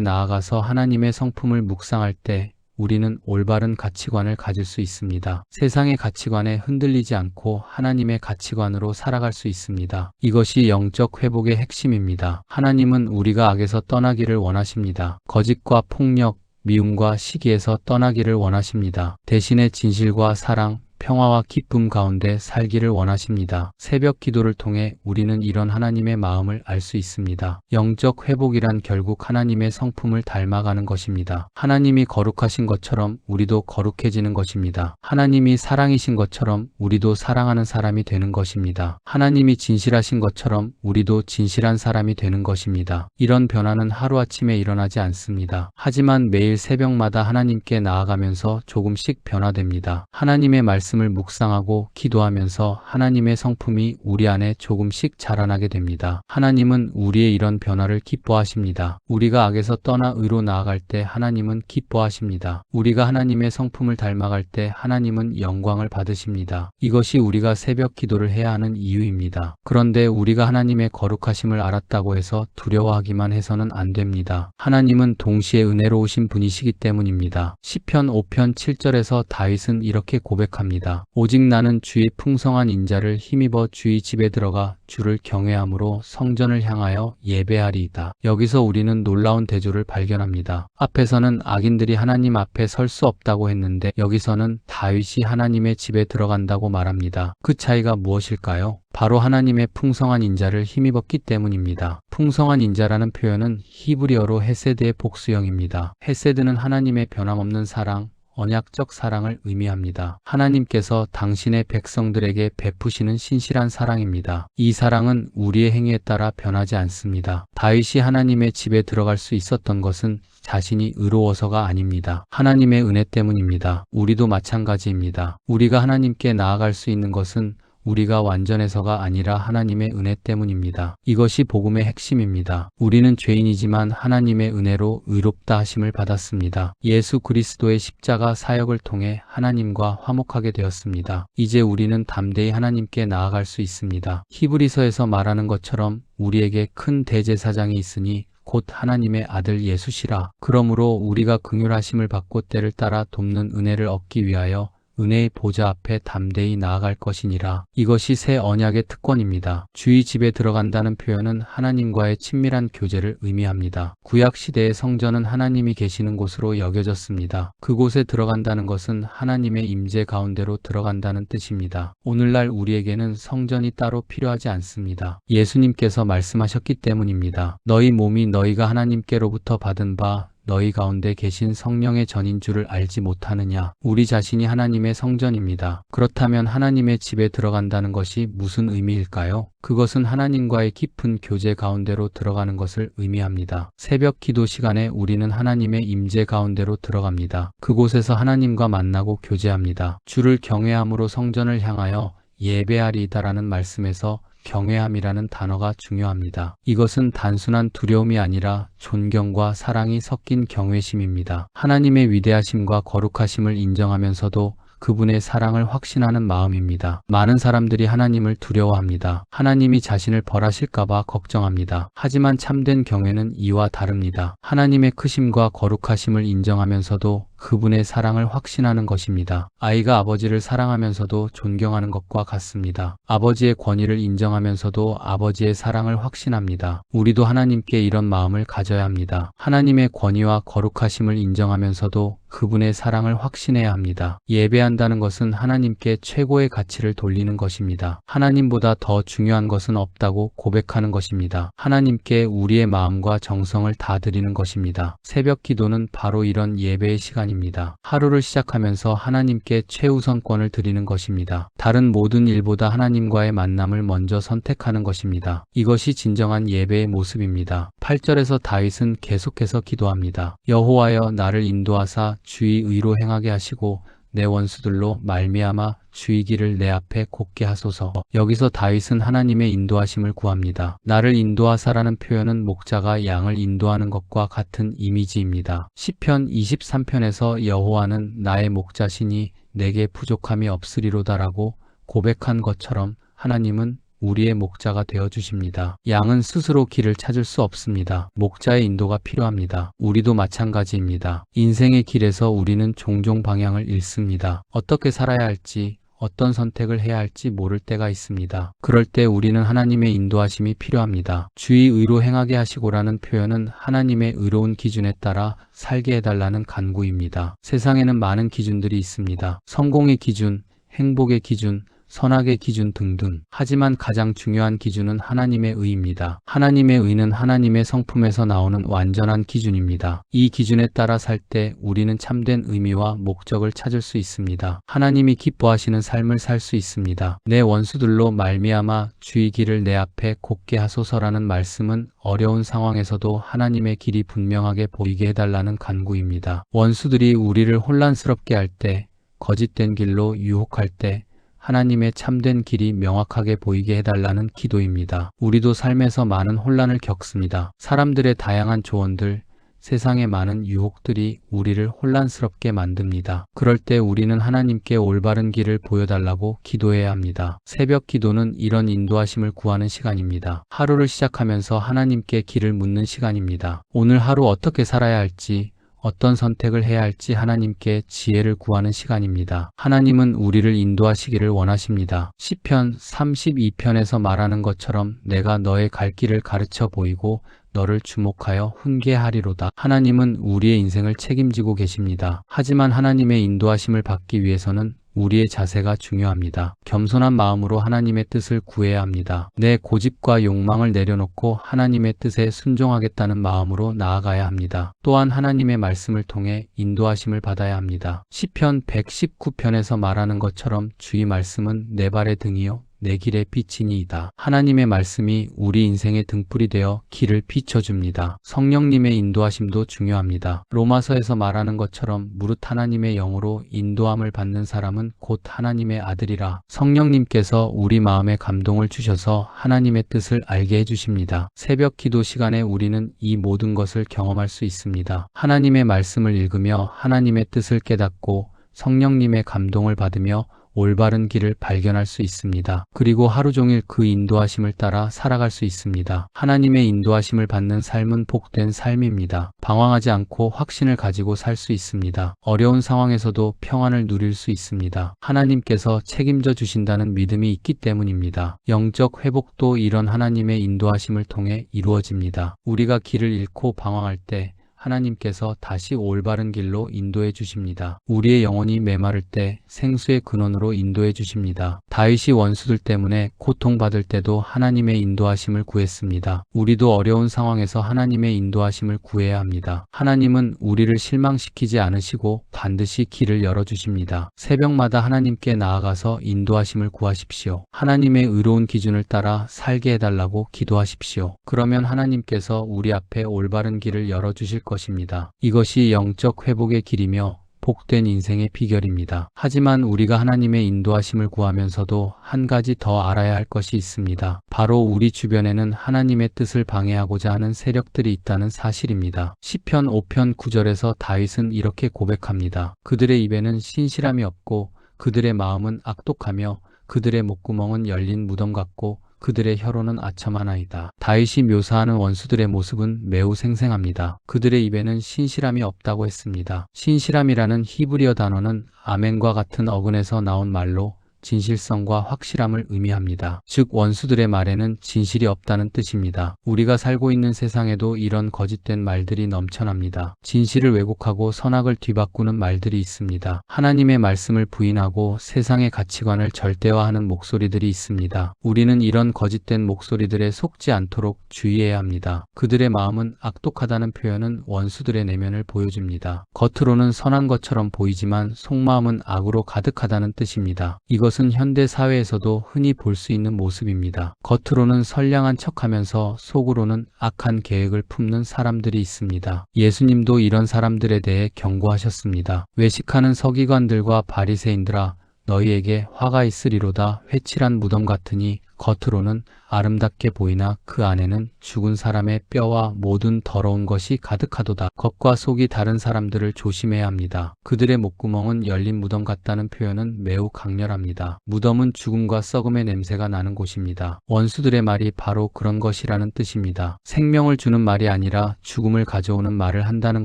나아가서 하나님의 성품을 묵상할 때 우리는 올바른 가치관을 가질 수 있습니다. 세상의 가치관에 흔들리지 않고 하나님의 가치관으로 살아갈 수 있습니다. 이것이 영적 회복의 핵심입니다. 하나님은 우리가 악에서 떠나기를 원하십니다. 거짓과 폭력, 미움과 시기에서 떠나기를 원하십니다. 대신에 진실과 사랑, 평화와 기쁨 가운데 살기를 원하십니다. 새벽 기도를 통해 우리는 이런 하나님의 마음을 알 수 있습니다. 영적 회복이란 결국 하나님의 성품을 닮아가는 것입니다. 하나님이 거룩하신 것처럼 우리도 거룩해지는 것입니다. 하나님이 사랑이신 것처럼 우리도 사랑하는 사람이 되는 것입니다. 하나님이 진실하신 것처럼 우리도 진실한 사람이 되는 것입니다. 이런 변화는 하루아침에 일어나지 않습니다. 하지만 매일 새벽마다 하나님께 나아가면서 조금씩 변화됩니다. 하나님의 말씀을 묵상하고 기도하면서 하나님의 성품이 우리 안에 조금씩 자라나게 됩니다. 하나님은 우리의 이런 변화를 기뻐하십니다. 우리가 악에서 떠나 의로 나아갈 때 하나님은 기뻐하십니다. 우리가 하나님의 성품을 닮아갈 때 하나님은 영광을 받으십니다. 이것이 우리가 새벽 기도를 해야 하는 이유입니다. 그런데 우리가 하나님의 거룩하심을 알았다고 해서 두려워하기만 해서는 안 됩니다. 하나님은 동시에 은혜로우신 분이시기 때문입니다. 시편 5편 7절에서 다윗은 이렇게 고백합니다. 오직 나는 주의 풍성한 인자를 힘입어 주의 집에 들어가 주를 경외함으로 성전을 향하여 예배하리이다. 여기서 우리는 놀라운 대조를 발견합니다. 앞에서는 악인들이 하나님 앞에 설 수 없다고 했는데 여기서는 다윗이 하나님의 집에 들어간다고 말합니다. 그 차이가 무엇일까요? 바로 하나님의 풍성한 인자를 힘입었기 때문입니다. 풍성한 인자라는 표현은 히브리어로 헤세드의 복수형입니다. 헤세드는 하나님의 변함없는 사랑, 언약적 사랑을 의미합니다. 하나님께서 당신의 백성들에게 베푸시는 신실한 사랑입니다. 이 사랑은 우리의 행위에 따라 변하지 않습니다. 다윗이 하나님의 집에 들어갈 수 있었던 것은 자신이 의로워서가 아닙니다. 하나님의 은혜 때문입니다. 우리도 마찬가지입니다. 우리가 하나님께 나아갈 수 있는 것은 우리가 완전해서가 아니라 하나님의 은혜 때문입니다. 이것이 복음의 핵심입니다. 우리는 죄인이지만 하나님의 은혜로 의롭다 하심을 받았습니다. 예수 그리스도의 십자가 사역을 통해 하나님과 화목하게 되었습니다. 이제 우리는 담대히 하나님께 나아갈 수 있습니다. 히브리서에서 말하는 것처럼 우리에게 큰 대제사장이 있으니 곧 하나님의 아들 예수시라. 그러므로 우리가 긍휼하심을 받고 때를 따라 돕는 은혜를 얻기 위하여 은혜의 보좌 앞에 담대히 나아갈 것이니라. 이것이 새 언약의 특권입니다. 주의 집에 들어간다는 표현은 하나님과의 친밀한 교제를 의미합니다. 구약 시대의 성전은 하나님이 계시는 곳으로 여겨졌습니다. 그곳에 들어간다는 것은 하나님의 임재 가운데로 들어간다는 뜻입니다. 오늘날 우리에게는 성전이 따로 필요하지 않습니다. 예수님께서 말씀하셨기 때문입니다. 너희 몸이 너희가 하나님께로부터 받은 바 너희 가운데 계신 성령의 전인 줄을 알지 못하느냐? 우리 자신이 하나님의 성전입니다. 그렇다면 하나님의 집에 들어간다는 것이 무슨 의미일까요? 그것은 하나님과의 깊은 교제 가운데로 들어가는 것을 의미합니다. 새벽 기도 시간에 우리는 하나님의 임재 가운데로 들어갑니다. 그곳에서 하나님과 만나고 교제합니다. 주를 경외함으로 성전을 향하여 예배하리이다라는 말씀에서 경외함이라는 단어가 중요합니다. 이것은 단순한 두려움이 아니라 존경과 사랑이 섞인 경외심입니다. 하나님의 위대하심과 거룩하심을 인정하면서도 그분의 사랑을 확신하는 마음입니다. 많은 사람들이 하나님을 두려워합니다. 하나님이 자신을 벌하실까봐 걱정합니다. 하지만 참된 경외는 이와 다릅니다. 하나님의 크심과 거룩하심을 인정하면서도 그분의 사랑을 확신하는 것입니다. 아이가 아버지를 사랑하면서도 존경하는 것과 같습니다. 아버지의 권위를 인정하면서도 아버지의 사랑을 확신합니다. 우리도 하나님께 이런 마음을 가져야 합니다. 하나님의 권위와 거룩하심을 인정하면서도 그분의 사랑을 확신해야 합니다. 예배한다는 것은 하나님께 최고의 가치를 돌리는 것입니다. 하나님보다 더 중요한 것은 없다고 고백하는 것입니다. 하나님께 우리의 마음과 정성을 다 드리는 것입니다. 새벽 기도는 바로 이런 예배의 시간입니다. 하루를 시작하면서 하나님께 최우선권을 드리는 것입니다. 다른 모든 일보다 하나님과의 만남을 먼저 선택하는 것입니다. 이것이 진정한 예배의 모습입니다. 8절에서 다윗은 계속해서 기도합니다. 여호와여 나를 인도하사 주의 의로 행하게 하시고 내 원수들로 말미암아 주의 길을 내 앞에 곱게 하소서. 여기서 다윗은 하나님의 인도하심을 구합니다. 나를 인도하사라는 표현은 목자가 양을 인도하는 것과 같은 이미지입니다. 시편 23편에서 여호와는 나의 목자시니 내게 부족함이 없으리로다라고 고백한 것처럼 하나님은 우리의 목자가 되어 주십니다. 양은 스스로 길을 찾을 수 없습니다. 목자의 인도가 필요합니다. 우리도 마찬가지입니다. 인생의 길에서 우리는 종종 방향을 잃습니다. 어떻게 살아야 할지, 어떤 선택을 해야 할지 모를 때가 있습니다. 그럴 때 우리는 하나님의 인도하심이 필요합니다. 주의 의로 행하게 하시고라는 표현은 하나님의 의로운 기준에 따라 살게 해달라는 간구입니다. 세상에는 많은 기준들이 있습니다. 성공의 기준, 행복의 기준, 선악의 기준 등등. 하지만 가장 중요한 기준은 하나님의 의입니다. 하나님의 의는 하나님의 성품에서 나오는 완전한 기준입니다. 이 기준에 따라 살 때 우리는 참된 의미와 목적을 찾을 수 있습니다. 하나님이 기뻐하시는 삶을 살 수 있습니다. 내 원수들로 말미암아 주의 길을 내 앞에 곱게 하소서라는 말씀은 어려운 상황에서도 하나님의 길이 분명하게 보이게 해달라는 간구입니다. 원수들이 우리를 혼란스럽게 할 때, 거짓된 길로 유혹할 때, 하나님의 참된 길이 명확하게 보이게 해달라는 기도입니다. 우리도 삶에서 많은 혼란을 겪습니다. 사람들의 다양한 조언들, 세상의 많은 유혹들이 우리를 혼란스럽게 만듭니다. 그럴 때 우리는 하나님께 올바른 길을 보여달라고 기도해야 합니다. 새벽 기도는 이런 인도하심을 구하는 시간입니다. 하루를 시작하면서 하나님께 길을 묻는 시간입니다. 오늘 하루 어떻게 살아야 할지, 어떤 선택을 해야 할지 하나님께 지혜를 구하는 시간입니다. 하나님은 우리를 인도하시기를 원하십니다. 시편 32편에서 말하는 것처럼 내가 너의 갈 길을 가르쳐 보이고 너를 주목하여 훈계하리로다. 하나님은 우리의 인생을 책임지고 계십니다. 하지만 하나님의 인도하심을 받기 위해서는 우리의 자세가 중요합니다. 겸손한 마음으로 하나님의 뜻을 구해야 합니다. 내 고집과 욕망을 내려놓고 하나님의 뜻에 순종하겠다는 마음으로 나아가야 합니다. 또한 하나님의 말씀을 통해 인도하심을 받아야 합니다. 시편 119편에서 말하는 것처럼 주의 말씀은 내 발의 등이요 내 길의 빛이니이다. 하나님의 말씀이 우리 인생의 등불이 되어 길을 비춰줍니다. 성령님의 인도하심도 중요합니다. 로마서에서 말하는 것처럼 무릇 하나님의 영으로 인도함을 받는 사람은 곧 하나님의 아들이라. 성령님께서 우리 마음에 감동을 주셔서 하나님의 뜻을 알게 해주십니다. 새벽 기도 시간에 우리는 이 모든 것을 경험할 수 있습니다. 하나님의 말씀을 읽으며 하나님의 뜻을 깨닫고 성령님의 감동을 받으며 올바른 길을 발견할 수 있습니다. 그리고 하루 종일 그 인도하심을 따라 살아갈 수 있습니다. 하나님의 인도하심을 받는 삶은 복된 삶입니다. 방황하지 않고 확신을 가지고 살 수 있습니다. 어려운 상황에서도 평안을 누릴 수 있습니다. 하나님께서 책임져 주신다는 믿음이 있기 때문입니다. 영적 회복도 이런 하나님의 인도하심을 통해 이루어집니다. 우리가 길을 잃고 방황할 때 하나님께서 다시 올바른 길로 인도해 주십니다. 우리의 영혼이 메마를 때 생수의 근원으로 인도해 주십니다. 다윗이 원수들 때문에 고통받을 때도 하나님의 인도하심을 구했습니다. 우리도 어려운 상황에서 하나님의 인도하심을 구해야 합니다. 하나님은 우리를 실망시키지 않으시고 반드시 길을 열어주십니다. 새벽마다 하나님께 나아가서 인도하심을 구하십시오. 하나님의 의로운 기준을 따라 살게 해달라고 기도하십시오. 그러면 하나님께서 우리 앞에 올바른 길을 열어주실 것입니다. 이것이 영적 회복의 길이며 복된 인생의 비결입니다. 하지만 우리가 하나님의 인도하심을 구하면서도 한 가지 더 알아야 할 것이 있습니다. 바로 우리 주변에는 하나님의 뜻을 방해하고자 하는 세력들이 있다는 사실입니다. 시편 5편 9절에서 다윗은 이렇게 고백합니다. 그들의 입에는 신실함이 없고 그들의 마음은 악독하며 그들의 목구멍은 열린 무덤 같고 그들의 혀로는 아첨하나이다. 다윗이 묘사하는 원수들의 모습은 매우 생생합니다. 그들의 입에는 신실함이 없다고 했습니다. 신실함이라는 히브리어 단어는 아멘과 같은 어근에서 나온 말로 진실성과 확실함을 의미합니다. 즉 원수들의 말에는 진실이 없다는 뜻입니다. 우리가 살고 있는 세상에도 이런 거짓된 말들이 넘쳐납니다. 진실을 왜곡하고 선악을 뒤바꾸는 말들이 있습니다. 하나님의 말씀을 부인하고 세상의 가치관을 절대화하는 목소리들이 있습니다. 우리는 이런 거짓된 목소리들에 속지 않도록 주의해야 합니다. 그들의 마음은 악독하다는 표현은 원수들의 내면을 보여줍니다. 겉으로는 선한 것처럼 보이지만 속마음은 악으로 가득하다는 뜻입니다. 이것은 현대 사회에서도 흔히 볼 수 있는 모습입니다. 겉으로는 선량한 척하면서 속으로는 악한 계획을 품는 사람들이 있습니다. 예수님도 이런 사람들에 대해 경고하셨습니다. 외식하는 서기관들과 바리새인들아, 너희에게 화가 있으리로다. 회칠한 무덤 같으니 겉으로는 아름답게 보이나 그 안에는 죽은 사람의 뼈와 모든 더러운 것이 가득하도다. 겉과 속이 다른 사람들을 조심해야 합니다. 그들의 목구멍은 열린 무덤 같다는 표현은 매우 강렬합니다. 무덤은 죽음과 썩음의 냄새가 나는 곳입니다. 원수들의 말이 바로 그런 것이라는 뜻입니다. 생명을 주는 말이 아니라 죽음을 가져오는 말을 한다는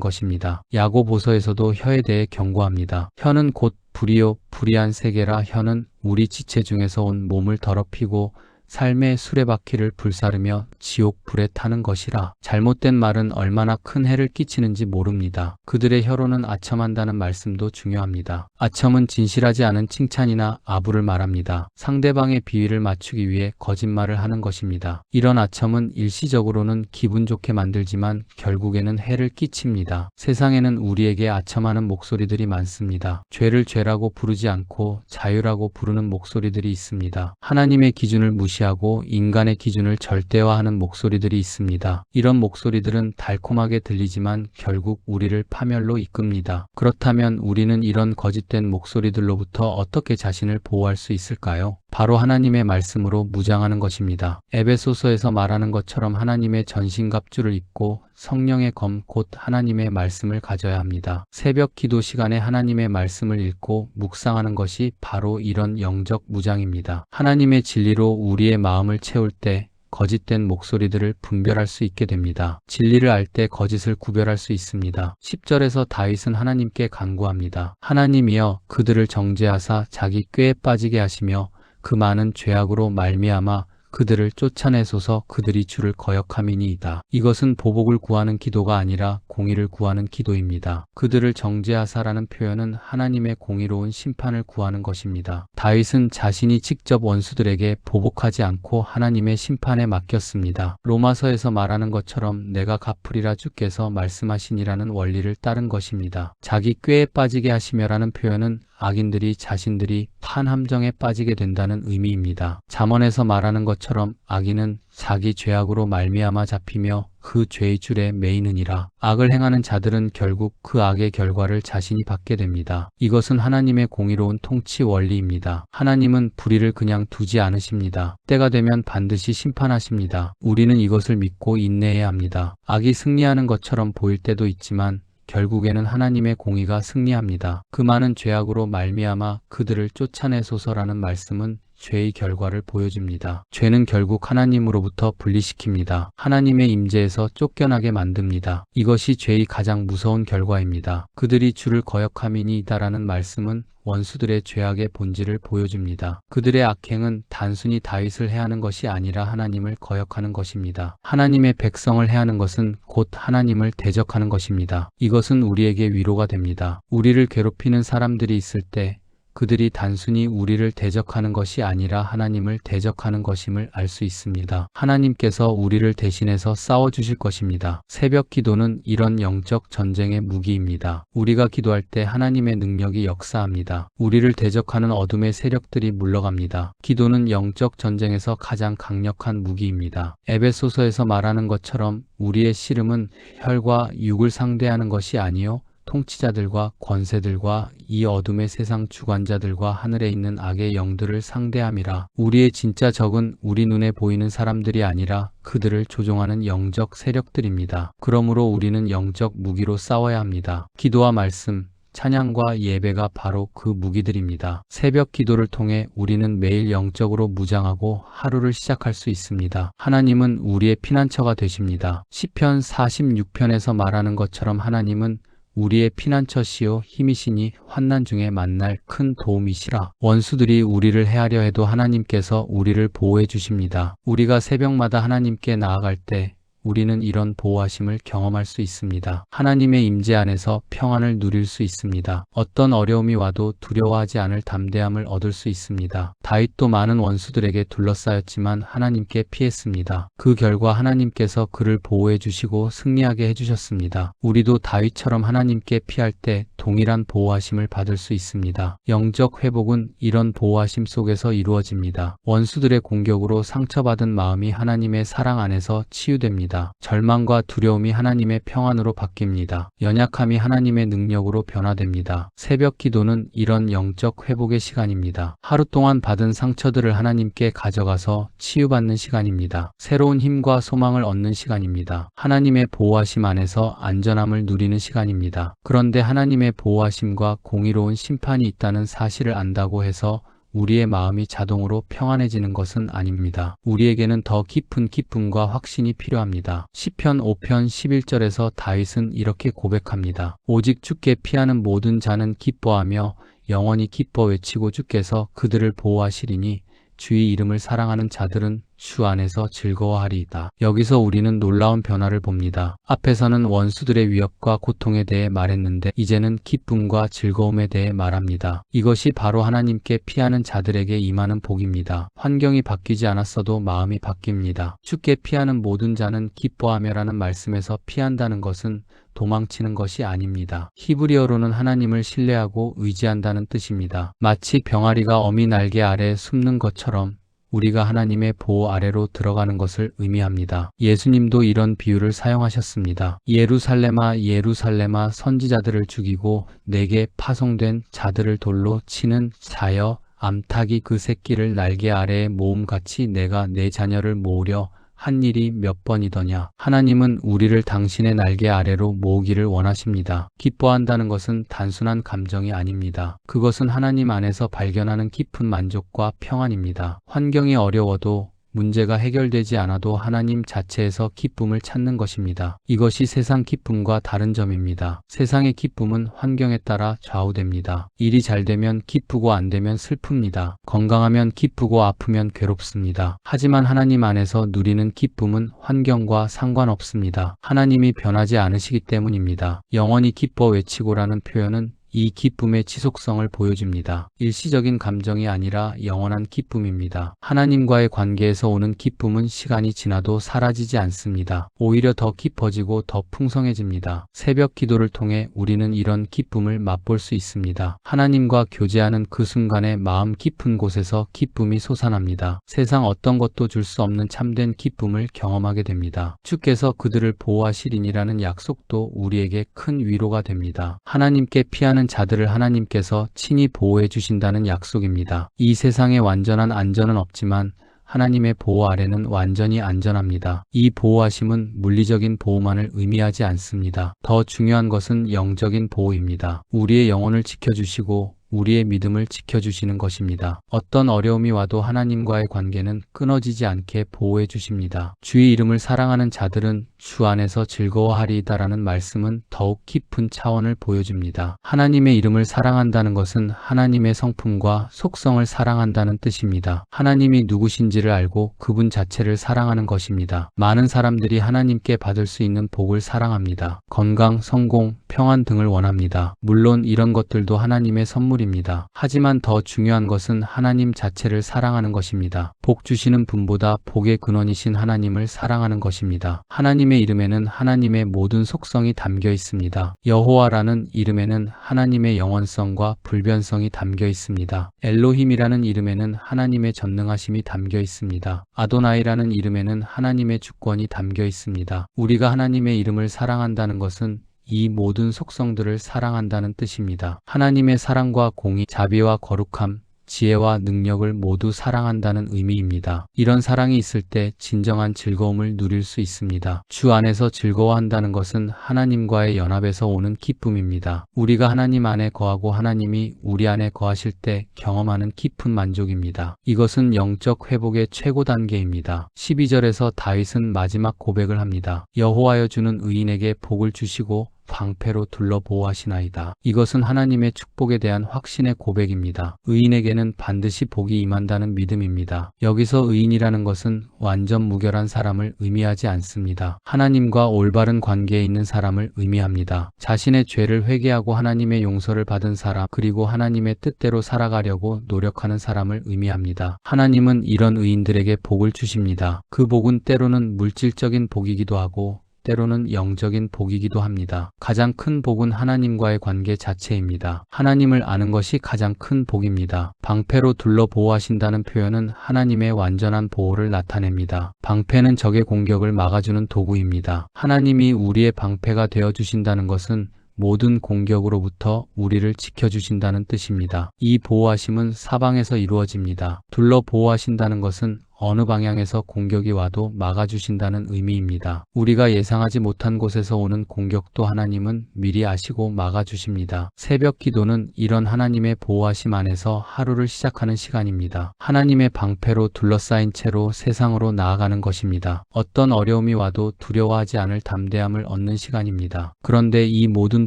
것입니다. 야고보서에서도 혀에 대해 경고합니다. 혀는 곧 불이요 불의한 세계라. 혀는 우리 지체 중에서 온 몸을 더럽히고 삶의 수레바퀴를 불사르며 지옥 불에 타는 것이라. 잘못된 말은 얼마나 큰 해를 끼치는지 모릅니다. 그들의 혀로는 아첨한다는 말씀도 중요합니다. 아첨은 진실하지 않은 칭찬이나 아부를 말합니다. 상대방의 비위를 맞추기 위해 거짓말을 하는 것입니다. 이런 아첨은 일시적으로는 기분 좋게 만들지만 결국에는 해를 끼칩니다. 세상에는 우리에게 아첨하는 목소리들이 많습니다. 죄를 죄라고 부르지 않고 자유라고 부르는 목소리들이 있습니다. 하나님의 기준을 무시하고 인간의 기준을 절대화하는 목소리들이 있습니다. 이런 목소리들은 달콤하게 들리지만 결국 우리를 파멸로 이끕니다. 그렇다면 우리는 이런 거짓된 목소리들로부터 어떻게 자신을 보호할 수 있을까요? 바로 하나님의 말씀으로 무장하는 것입니다. 에베소서에서 말하는 것처럼 하나님의 전신갑주를 입고 성령의 검 곧 하나님의 말씀을 가져야 합니다. 새벽 기도 시간에 하나님의 말씀을 읽고 묵상하는 것이 바로 이런 영적 무장입니다. 하나님의 진리로 우리의 마음을 채울 때 거짓된 목소리들을 분별할 수 있게 됩니다. 진리를 알 때 거짓을 구별할 수 있습니다. 10절에서 다윗은 하나님께 간구합니다. 하나님이여 그들을 정죄하사 자기 꾀에 빠지게 하시며 그 많은 죄악으로 말미암아 그들을 쫓아내소서. 그들이 주를 거역함이니이다. 이것은 보복을 구하는 기도가 아니라 공의를 구하는 기도입니다. 그들을 정죄하사라는 표현은 하나님의 공의로운 심판을 구하는 것입니다. 다윗은 자신이 직접 원수들에게 보복하지 않고 하나님의 심판에 맡겼습니다. 로마서에서 말하는 것처럼 내가 갚으리라 주께서 말씀하시니라는 원리를 따른 것입니다. 자기 꾀에 빠지게 하시며라는 표현은 악인들이 자신들이 판함정에 빠지게 된다는 의미입니다. 잠언에서 말하는 것처럼 악인은 자기 죄악으로 말미암아 잡히며 그 죄의 줄에 매이느니라. 악을 행하는 자들은 결국 그 악의 결과를 자신이 받게 됩니다. 이것은 하나님의 공의로운 통치 원리입니다. 하나님은 불의를 그냥 두지 않으십니다. 때가 되면 반드시 심판하십니다. 우리는 이것을 믿고 인내해야 합니다. 악이 승리하는 것처럼 보일 때도 있지만 결국에는 하나님의 공의가 승리합니다. 그 많은 죄악으로 말미암아 그들을 쫓아내소서라는 말씀은 죄의 결과를 보여줍니다. 죄는 결국 하나님으로부터 분리시킵니다. 하나님의 임재에서 쫓겨나게 만듭니다. 이것이 죄의 가장 무서운 결과입니다. 그들이 주를 거역함이니이다라는 말씀은 원수들의 죄악의 본질을 보여줍니다. 그들의 악행은 단순히 다윗을 해하는 것이 아니라 하나님을 거역하는 것입니다. 하나님의 백성을 해하는 것은 곧 하나님을 대적하는 것입니다. 이것은 우리에게 위로가 됩니다. 우리를 괴롭히는 사람들이 있을 때 그들이 단순히 우리를 대적하는 것이 아니라 하나님을 대적하는 것임을 알 수 있습니다. 하나님께서 우리를 대신해서 싸워주실 것입니다. 새벽 기도는 이런 영적 전쟁의 무기입니다. 우리가 기도할 때 하나님의 능력이 역사합니다. 우리를 대적하는 어둠의 세력들이 물러갑니다. 기도는 영적 전쟁에서 가장 강력한 무기입니다. 에베소서에서 말하는 것처럼 우리의 씨름은 혈과 육을 상대하는 것이 아니요 통치자들과 권세들과 이 어둠의 세상 주관자들과 하늘에 있는 악의 영들을 상대함이라. 우리의 진짜 적은 우리 눈에 보이는 사람들이 아니라 그들을 조종하는 영적 세력들입니다. 그러므로 우리는 영적 무기로 싸워야 합니다. 기도와 말씀, 찬양과 예배가 바로 그 무기들입니다. 새벽 기도를 통해 우리는 매일 영적으로 무장하고 하루를 시작할 수 있습니다. 하나님은 우리의 피난처가 되십니다. 시편 46편에서 말하는 것처럼 하나님은 우리의 피난처시요 힘이시니 환난 중에 만날 큰 도움이시라. 원수들이 우리를 해하려 해도 하나님께서 우리를 보호해 주십니다. 우리가 새벽마다 하나님께 나아갈 때 우리는 이런 보호하심을 경험할 수 있습니다. 하나님의 임재 안에서 평안을 누릴 수 있습니다. 어떤 어려움이 와도 두려워하지 않을 담대함을 얻을 수 있습니다. 다윗도 많은 원수들에게 둘러싸였지만 하나님께 피했습니다. 그 결과 하나님께서 그를 보호해 주시고 승리하게 해주셨습니다. 우리도 다윗처럼 하나님께 피할 때 동일한 보호하심을 받을 수 있습니다. 영적 회복은 이런 보호하심 속에서 이루어집니다. 원수들의 공격으로 상처받은 마음이 하나님의 사랑 안에서 치유됩니다. 절망과 두려움이 하나님의 평안으로 바뀝니다. 연약함이 하나님의 능력으로 변화됩니다. 새벽 기도는 이런 영적 회복의 시간입니다. 하루 동안 받은 상처들을 하나님께 가져가서 치유받는 시간입니다. 새로운 힘과 소망을 얻는 시간입니다. 하나님의 보호하심 안에서 안전함을 누리는 시간입니다. 그런데 하나님의 보호하심과 공의로운 심판이 있다는 사실을 안다고 해서 우리의 마음이 자동으로 평안해지는 것은 아닙니다. 우리에게는 더 깊은 기쁨과 확신이 필요합니다. 시편 5편 11절에서 다윗은 이렇게 고백합니다. 오직 주께 피하는 모든 자는 기뻐하며 영원히 기뻐 외치고 주께서 그들을 보호하시리니 주의 이름을 사랑하는 자들은 주 안에서 즐거워하리이다. 여기서 우리는 놀라운 변화를 봅니다. 앞에서는 원수들의 위협과 고통에 대해 말했는데 이제는 기쁨과 즐거움에 대해 말합니다. 이것이 바로 하나님께 피하는 자들에게 임하는 복입니다. 환경이 바뀌지 않았어도 마음이 바뀝니다. 주께 피하는 모든 자는 기뻐하며라는 말씀에서 피한다는 것은 도망치는 것이 아닙니다. 히브리어로는 하나님을 신뢰하고 의지한다는 뜻입니다. 마치 병아리가 어미 날개 아래에 숨는 것처럼 우리가 하나님의 보호 아래로 들어가는 것을 의미합니다. 예수님도 이런 비유를 사용하셨습니다. 예루살렘아 예루살렘아 선지자들을 죽이고 내게 파송된 자들을 돌로 치는 자여 암탉이 그 새끼를 날개 아래에 모음같이 내가 내 자녀를 모으려 한 일이 몇 번이더냐. 하나님은 우리를 당신의 날개 아래로 모으기를 원하십니다. 기뻐한다는 것은 단순한 감정이 아닙니다. 그것은 하나님 안에서 발견하는 깊은 만족과 평안입니다. 환경이 어려워도 문제가 해결되지 않아도 하나님 자체에서 기쁨을 찾는 것입니다. 이것이 세상 기쁨과 다른 점입니다. 세상의 기쁨은 환경에 따라 좌우됩니다. 일이 잘 되면 기쁘고 안 되면 슬픕니다. 건강하면 기쁘고 아프면 괴롭습니다. 하지만 하나님 안에서 누리는 기쁨은 환경과 상관없습니다. 하나님이 변하지 않으시기 때문입니다. 영원히 기뻐 외치고라는 표현은 이 기쁨의 지속성을 보여줍니다. 일시적인 감정이 아니라 영원한 기쁨입니다. 하나님과의 관계에서 오는 기쁨은 시간이 지나도 사라지지 않습니다. 오히려 더 깊어지고 더 풍성해집니다. 새벽 기도를 통해 우리는 이런 기쁨을 맛볼 수 있습니다. 하나님과 교제하는 그 순간에 마음 깊은 곳에서 기쁨이 솟아납니다. 세상 어떤 것도 줄 수 없는 참된 기쁨을 경험하게 됩니다. 주께서 그들을 보호하시리니라는 약속도 우리에게 큰 위로가 됩니다. 하나님께 피하는 자들을 하나님께서 친히 보호해 주신다는 약속입니다. 이 세상에 완전한 안전은 없지만 하나님의 보호 아래는 완전히 안전합니다. 이 보호하심은 물리적인 보호만을 의미하지 않습니다. 더 중요한 것은 영적인 보호입니다. 우리의 영혼을 지켜주시고 우리의 믿음을 지켜주시는 것입니다. 어떤 어려움이 와도 하나님과의 관계는 끊어지지 않게 보호해 주십니다. 주의 이름을 사랑하는 자들은 주 안에서 즐거워하리이다라는 말씀은 더욱 깊은 차원을 보여줍니다. 하나님의 이름을 사랑한다는 것은 하나님의 성품과 속성을 사랑한다는 뜻입니다. 하나님이 누구신지를 알고 그분 자체를 사랑하는 것입니다. 많은 사람들이 하나님께 받을 수 있는 복을 사랑합니다. 건강, 성공, 평안 등을 원합니다. 물론 이런 것들도 하나님의 선물입니다. 하지만 더 중요한 것은 하나님 자체를 사랑하는 것입니다. 복 주시는 분보다 복의 근원이신 하나님을 사랑하는 것입니다. 하나님의 이름에는 하나님의 모든 속성이 담겨 있습니다. 여호와라는 이름에는 하나님의 영원성과 불변성이 담겨 있습니다. 엘로힘이라는 이름에는 하나님의 전능하심이 담겨 있습니다. 아도나이라는 이름에는 하나님의 주권이 담겨 있습니다. 우리가 하나님의 이름을 사랑한다는 것은 이 모든 속성들을 사랑한다는 뜻입니다. 하나님의 사랑과 공의, 자비와 거룩함, 지혜와 능력을 모두 사랑한다는 의미입니다. 이런 사랑이 있을 때 진정한 즐거움을 누릴 수 있습니다. 주 안에서 즐거워한다는 것은 하나님과의 연합에서 오는 기쁨입니다. 우리가 하나님 안에 거하고 하나님이 우리 안에 거하실 때 경험하는 깊은 만족입니다. 이것은 영적 회복의 최고 단계입니다. 12절에서 다윗은 마지막 고백을 합니다. 여호와여 주는 의인에게 복을 주시고 방패로 둘러 보호하시나이다. 이것은 하나님의 축복에 대한 확신의 고백입니다. 의인에게는 반드시 복이 임한다는 믿음입니다. 여기서 의인이라는 것은 완전 무결한 사람을 의미하지 않습니다. 하나님과 올바른 관계에 있는 사람을 의미합니다. 자신의 죄를 회개하고 하나님의 용서를 받은 사람, 그리고 하나님의 뜻대로 살아가려고 노력하는 사람을 의미합니다. 하나님은 이런 의인들에게 복을 주십니다. 그 복은 때로는 물질적인 복이기도 하고 때로는 영적인 복이기도 합니다. 가장 큰 복은 하나님과의 관계 자체입니다. 하나님을 아는 것이 가장 큰 복입니다. 방패로 둘러 보호하신다는 표현은 하나님의 완전한 보호를 나타냅니다. 방패는 적의 공격을 막아주는 도구입니다. 하나님이 우리의 방패가 되어주신다는 것은 모든 공격으로부터 우리를 지켜주신다는 뜻입니다. 이 보호하심은 사방에서 이루어집니다. 둘러 보호하신다는 것은 어느 방향에서 공격이 와도 막아주신다는 의미입니다. 우리가 예상하지 못한 곳에서 오는 공격도 하나님은 미리 아시고 막아주십니다. 새벽 기도는 이런 하나님의 보호하심 안에서 하루를 시작하는 시간입니다. 하나님의 방패로 둘러싸인 채로 세상으로 나아가는 것입니다. 어떤 어려움이 와도 두려워하지 않을 담대함을 얻는 시간입니다. 그런데 이 모든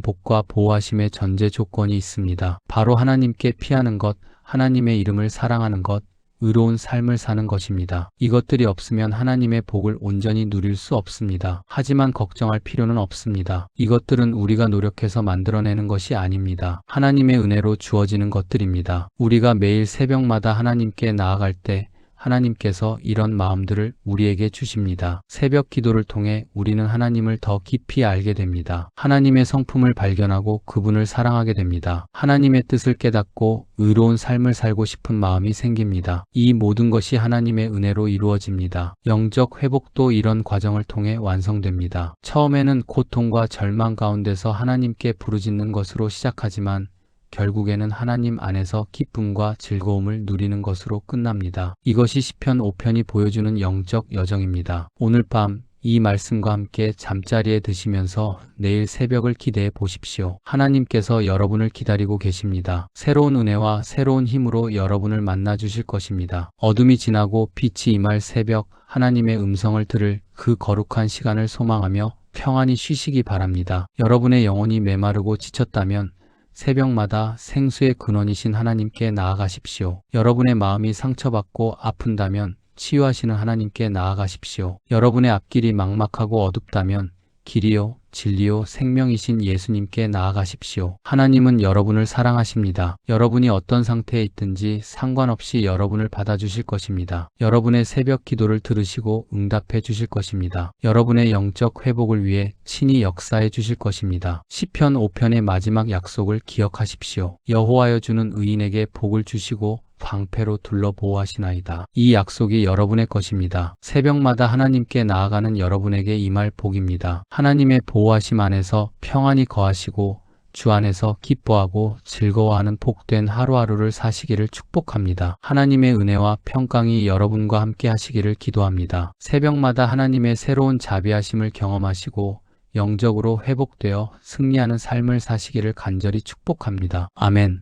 복과 보호하심의 전제 조건이 있습니다. 바로 하나님께 피하는 것, 하나님의 이름을 사랑하는 것, 의로운 삶을 사는 것입니다. 이것들이 없으면 하나님의 복을 온전히 누릴 수 없습니다. 하지만 걱정할 필요는 없습니다. 이것들은 우리가 노력해서 만들어내는 것이 아닙니다. 하나님의 은혜로 주어지는 것들입니다. 우리가 매일 새벽마다 하나님께 나아갈 때 하나님께서 이런 마음들을 우리에게 주십니다. 새벽 기도를 통해 우리는 하나님을 더 깊이 알게 됩니다. 하나님의 성품을 발견하고 그분을 사랑하게 됩니다. 하나님의 뜻을 깨닫고 의로운 삶을 살고 싶은 마음이 생깁니다. 이 모든 것이 하나님의 은혜로 이루어집니다. 영적 회복도 이런 과정을 통해 완성됩니다. 처음에는 고통과 절망 가운데서 하나님께 부르짖는 것으로 시작하지만 결국에는 하나님 안에서 기쁨과 즐거움을 누리는 것으로 끝납니다. 이것이 시편 5편이 보여주는 영적 여정입니다. 오늘 밤 이 말씀과 함께 잠자리에 드시면서 내일 새벽을 기대해 보십시오. 하나님께서 여러분을 기다리고 계십니다. 새로운 은혜와 새로운 힘으로 여러분을 만나 주실 것입니다. 어둠이 지나고 빛이 임할 새벽, 하나님의 음성을 들을 그 거룩한 시간을 소망하며 평안히 쉬시기 바랍니다. 여러분의 영혼이 메마르고 지쳤다면 새벽마다 생수의 근원이신 하나님께 나아가십시오. 여러분의 마음이 상처받고 아픈다면 치유하시는 하나님께 나아가십시오. 여러분의 앞길이 막막하고 어둡다면 길이요, 진리요, 생명이신 예수님께 나아가십시오. 하나님은 여러분을 사랑하십니다. 여러분이 어떤 상태에 있든지 상관없이 여러분을 받아주실 것입니다. 여러분의 새벽 기도를 들으시고 응답해 주실 것입니다. 여러분의 영적 회복을 위해 친히 역사해 주실 것입니다. 시편 5편의 마지막 약속을 기억하십시오. 여호와여 주는 의인에게 복을 주시고 방패로 둘러 보호하시나이다. 이 약속이 여러분의 것입니다. 새벽마다 하나님께 나아가는 여러분에게 임할 복입니다. 하나님의 보호하심 안에서 평안히 거하시고 주 안에서 기뻐하고 즐거워하는 복된 하루하루를 사시기를 축복합니다. 하나님의 은혜와 평강이 여러분과 함께 하시기를 기도합니다. 새벽마다 하나님의 새로운 자비하심을 경험하시고 영적으로 회복되어 승리하는 삶을 사시기를 간절히 축복합니다. 아멘.